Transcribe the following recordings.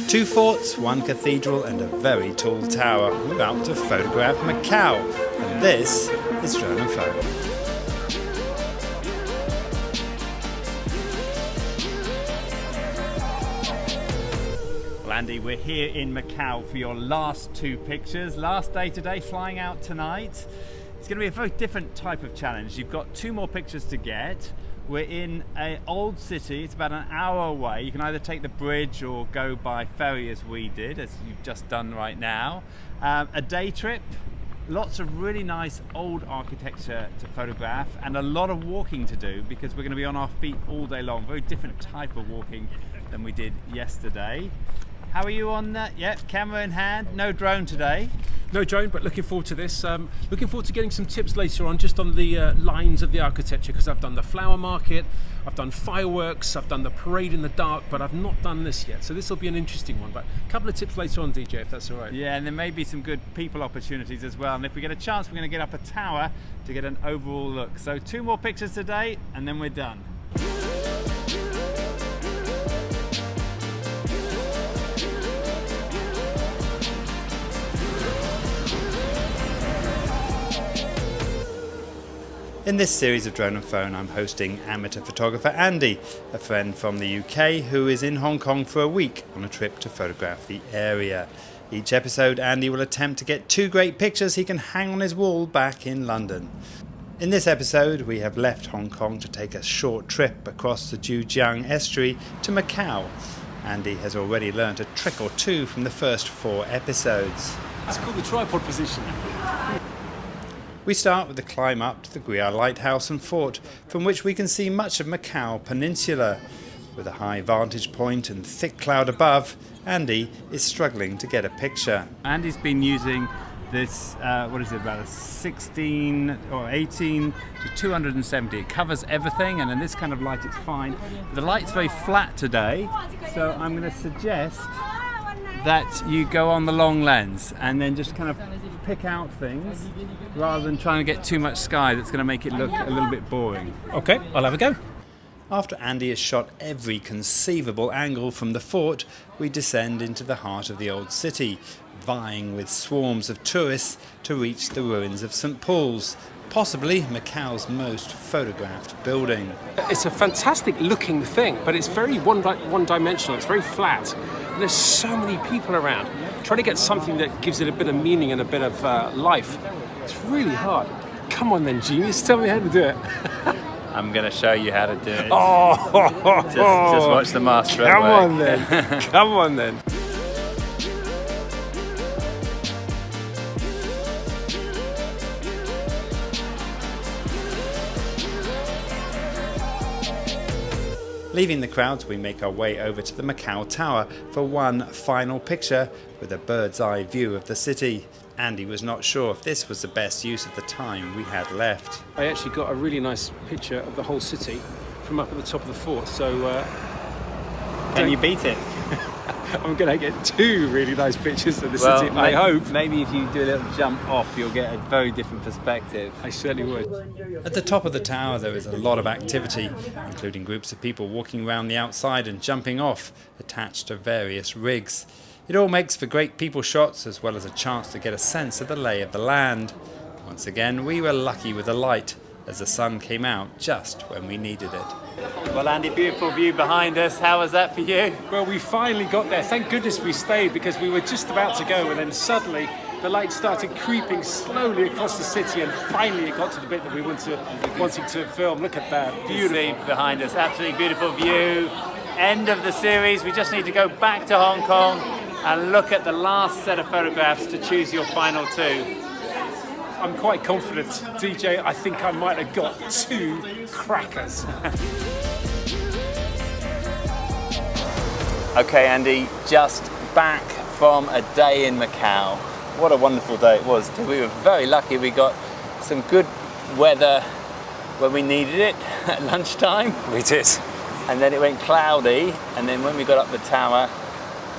Two forts, one cathedral and a very tall tower. We're out to photograph Macao, and this is Drone and Phone. Well, Andy, we're here in Macao for your last two pictures. Last day today, flying out tonight. It's going to be a very different type of challenge. You've got two more pictures to get. We're in an old city. It's about an hour away. You can either take the bridge or go by ferry as we did, as you've just done right now. A day trip, lots of really nice old architecture to photograph, and a lot of walking to do because we're going to be on our feet all day long. Very different type of walking than we did yesterday. How are you on that? Yeah, camera in hand. No drone today. No drone, but looking forward to this. Looking forward to getting some tips later on just on the lines of the architecture, because I've done the flower market, I've done fireworks, I've done the parade in the dark, but I've not done this yet. So this will be an interesting one. But a couple of tips later on, DJ, if that's all right. Yeah, and there may be some good people opportunities as well. And if we get a chance, we're going to get up a tower to get an overall look. So two more pictures today, and then we're done. In this series of Drone and Phone, I'm hosting amateur photographer Andy, a friend from the UK who is in Hong Kong for a week on a trip to photograph the area. Each episode, Andy will attempt to get two great pictures he can hang on his wall back in London. In this episode, we have left Hong Kong to take a short trip across the Guizhou estuary to Macau. Andy has already learnt a trick or two from the first 4 episodes. It's called the tripod position. We start with the climb up to the Guizhou lighthouse and fort, from which we can see much of Macao Peninsula. With a high vantage point and thick cloud above, Andy is struggling to get a picture. Andy's been using this, about a 16 or 18 to 270. It covers everything, and in this kind of light it's fine. The light's very flat today, so I'm going to suggest that you go on the long lens and then just kind of pick out things rather than trying to get too much sky that's going to make it look a little bit boring. Okay, I'll have a go. After Andy has shot every conceivable angle from the fort, we descend into the heart of the old city, vying with swarms of tourists to reach the ruins of St. Paul's, possibly Macao's most photographed building. It's a fantastic looking thing, but it's very one-dimensional, it's very flat, and there's so many people around. Trying to get something that gives it a bit of meaning and a bit of life, it's really hard. Come on then, genius, tell me how to do it. I'm going to show you how to do it. Oh, just watch the master at Come work. on then, come on then. Leaving the crowds, we make our way over to the Macao Tower for one final picture with a bird's eye view of the city. Andy was not sure if this was the best use of the time we had left. I actually got a really nice picture of the whole city from up at the top of the fort, so... Can you beat it? I'm going to get two really nice pictures of the city, I hope. Maybe if you do a little jump off, you'll get a very different perspective. I certainly would. At the top of the tower, there is a lot of activity, including groups of people walking around the outside and jumping off, attached to various rigs. It all makes for great people shots, as well as a chance to get a sense of the lay of the land. Once again, we were lucky with the light, as the sun came out just when we needed it. Well, Andy, beautiful view behind us. How was that for you? Well, we finally got there. Thank goodness we stayed, because we were just about to go, and then suddenly the light started creeping slowly across the city, and finally it got to the bit that we wanted to film. Look at that. Beautiful. Behind us, absolutely beautiful view. End of the series. We just need to go back to Hong Kong and look at the last set of photographs to choose your final two. I'm quite confident, DJ. I think I might have got two crackers. Okay, Andy, just back from a day in Macao. What a wonderful day it was. We were very lucky. We got some good weather when we needed it at lunchtime. We did. And then it went cloudy, and then when we got up the tower,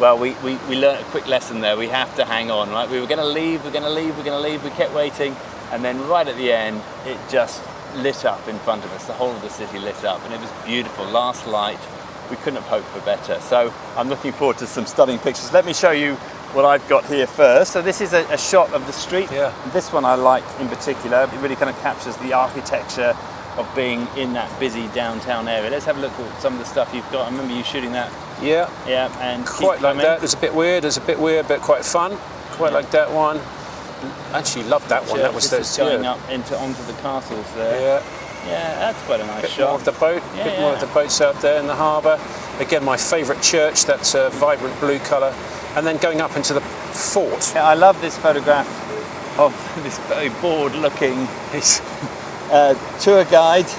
well, we learnt a quick lesson there. We have to hang on, right? We were going to leave, we kept waiting, and then right at the end, it just lit up in front of us. The whole of the city lit up, and it was beautiful. Last light we couldn't have hoped for better. So I'm looking forward to some stunning pictures. Let me show you what I've got here first. So this is a shot of the street. Yeah. This one I like in particular. It really kind of captures the architecture of being in that busy downtown area. Let's have a look at some of the stuff you've got. I remember you shooting that. Yeah. Yeah, and quite like that. There's a bit weird, but quite fun. Quite like that one. Actually loved that one. That was going up onto the castles there. Yeah. Yeah, that's quite a nice bit shot. More of the boat. Yeah, bit more of the boats out there in the harbour. Again, my favourite church. That's a vibrant blue colour. And then going up into the fort. Yeah, I love this photograph of this very bored-looking tour guide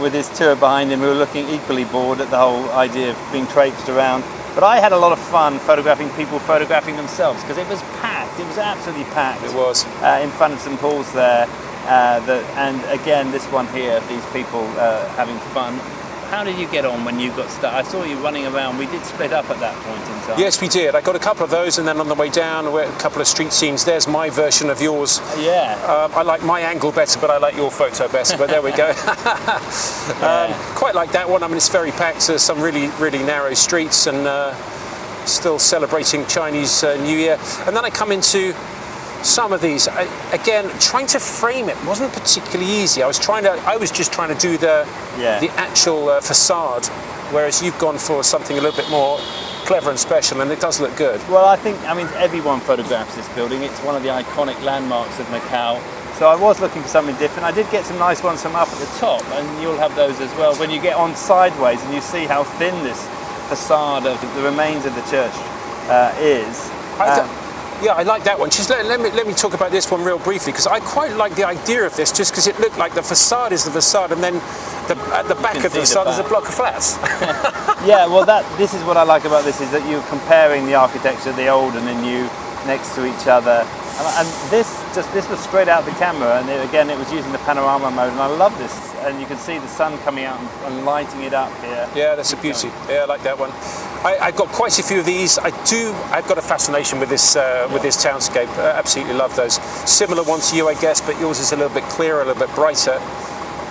with his tour behind him. We were looking equally bored at the whole idea of being traipsed around. But I had a lot of fun photographing people photographing themselves because it was packed. It was absolutely packed. It was. In front of St Paul's there. And again, this one here, these people having fun. How did you get on when you got stuck? I saw you running around. We did split up at that point in time. Yes, we did. I got a couple of those, and then on the way down, a couple of street scenes. There's my version of yours. Yeah. I like my angle better, but I like your photo better. But there we go. Quite like that one. I mean, it's very packed. There's some really, really narrow streets, and still celebrating Chinese New Year. And then I come into some of these. Again, trying to frame it wasn't particularly easy. I was just trying to do the actual facade, whereas you've gone for something a little bit more clever and special, and it does look good. Well, I mean, everyone photographs this building. It's one of the iconic landmarks of Macau. So I was looking for something different. I did get some nice ones from up at the top, and you'll have those as well. When you get on sideways and you see how thin this facade of the remains of the church is. Yeah, I like that one. Just let me talk about this one real briefly, because I quite like the idea of this, just because it looked like the facade is the facade, and then at the back of the facade there's a block of flats. Yeah, well, this is what I like about this, is that you're comparing the architecture, the old and the new, next to each other. And this was straight out the camera, and it was using the panorama mode, and I love this. And you can see the sun coming out and lighting it up here. Yeah, that's a beauty. Yeah, I like that one. I've got quite a few of these. I've got a fascination with this townscape. I absolutely love those. Similar one to you, I guess, but yours is a little bit clearer, a little bit brighter.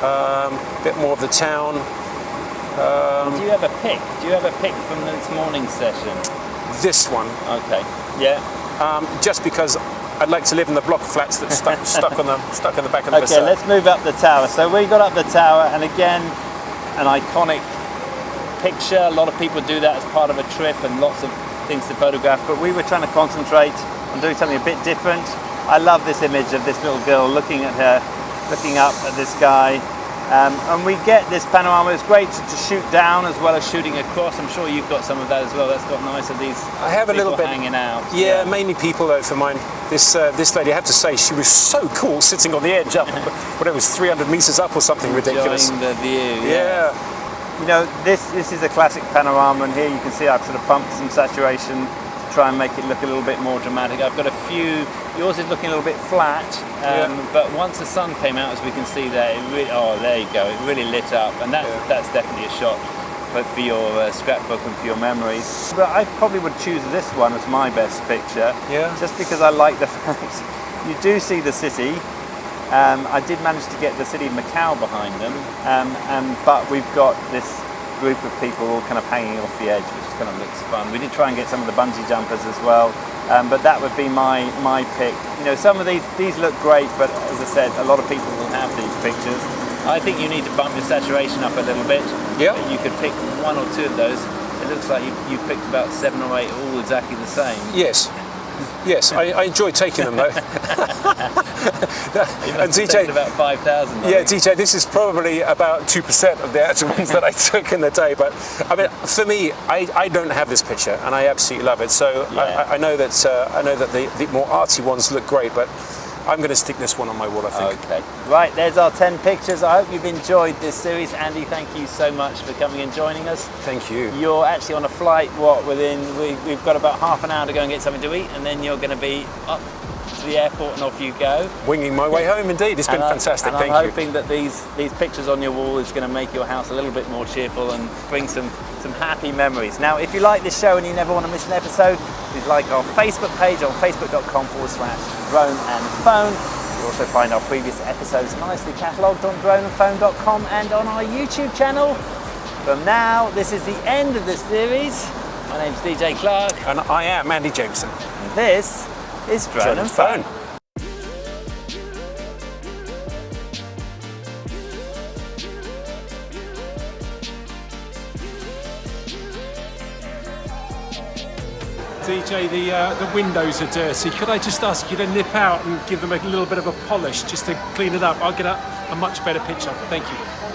A bit more of the town. Do you have a pic? Do you have a pic from this morning session? This one. Okay. Yeah. Just because I'd like to live in the block of flats that's stuck in the back of the facade. Okay, let's move up the tower. So we got up the tower, and again, an iconic picture. A lot of people do that as part of a trip, and lots of things to photograph, but we were trying to concentrate on doing something a bit different. I love this image of this little girl looking up at this guy. And we get this panorama. It's great to shoot down as well as shooting across. I'm sure you've got some of that as well. That's got nice of these. I have a little bit hanging out. Yeah, mainly people though for mine. This lady, I have to say, she was so cool sitting on the edge up, but it was 300 meters up or something ridiculous. Enjoying the view. Yeah. You know, this is a classic panorama, and here you can see I've sort of pumped some saturation to try and make it look a little bit more dramatic. I've got a few. Yours is looking a little bit flat, but once the sun came out, as we can see there, there you go, it really lit up, and that's definitely a shot for your scrapbook and for your memories. But I probably would choose this one as my best picture, just because I like the fact you do see the city. I did manage to get the city of Macao behind them, but we've got this group of people all kind of hanging off the edge, which kind of looks fun. We did try and get some of the bungee jumpers as well, but that would be my pick. You know, some of these look great, but as I said, a lot of people will have these pictures. I think you need to bump your saturation up a little bit. Yeah. You could pick one or two of those. It looks like you've picked about 7 or 8 all exactly the same. Yes, I enjoy taking them though. And DJ, about 5,000. Yeah, DJ, this is probably about 2% of the actual ones that I took in the day. But I mean, for me, I don't have this picture, and I absolutely love it. So I know that the more artsy ones look great, but I'm going to stick this one on my wall, I think. Okay. Right, there's our 10 pictures. I hope you've enjoyed this series. Andy, thank you so much for coming and joining us. Thank you. You're actually on a flight, we've got about half an hour to go and get something to eat, and then you're going to be up to the airport and off you go. Winging my way home, indeed. It's been fantastic. Thank you. I'm hoping that these pictures on your wall is going to make your house a little bit more cheerful and bring some happy memories. Now, if you like this show and you never want to miss an episode, please like our Facebook page on facebook.com/drone and phone. You'll also find our previous episodes nicely catalogued on droneandphone.com and on our YouTube channel. From now, this is the end of this series. My name's DJ Clark. And I am Andy Jameson. And this is Drone and Phone. DJ, the windows are dirty. Could I just ask you to nip out and give them a little bit of a polish just to clean it up? I'll get a much better picture. Thank you.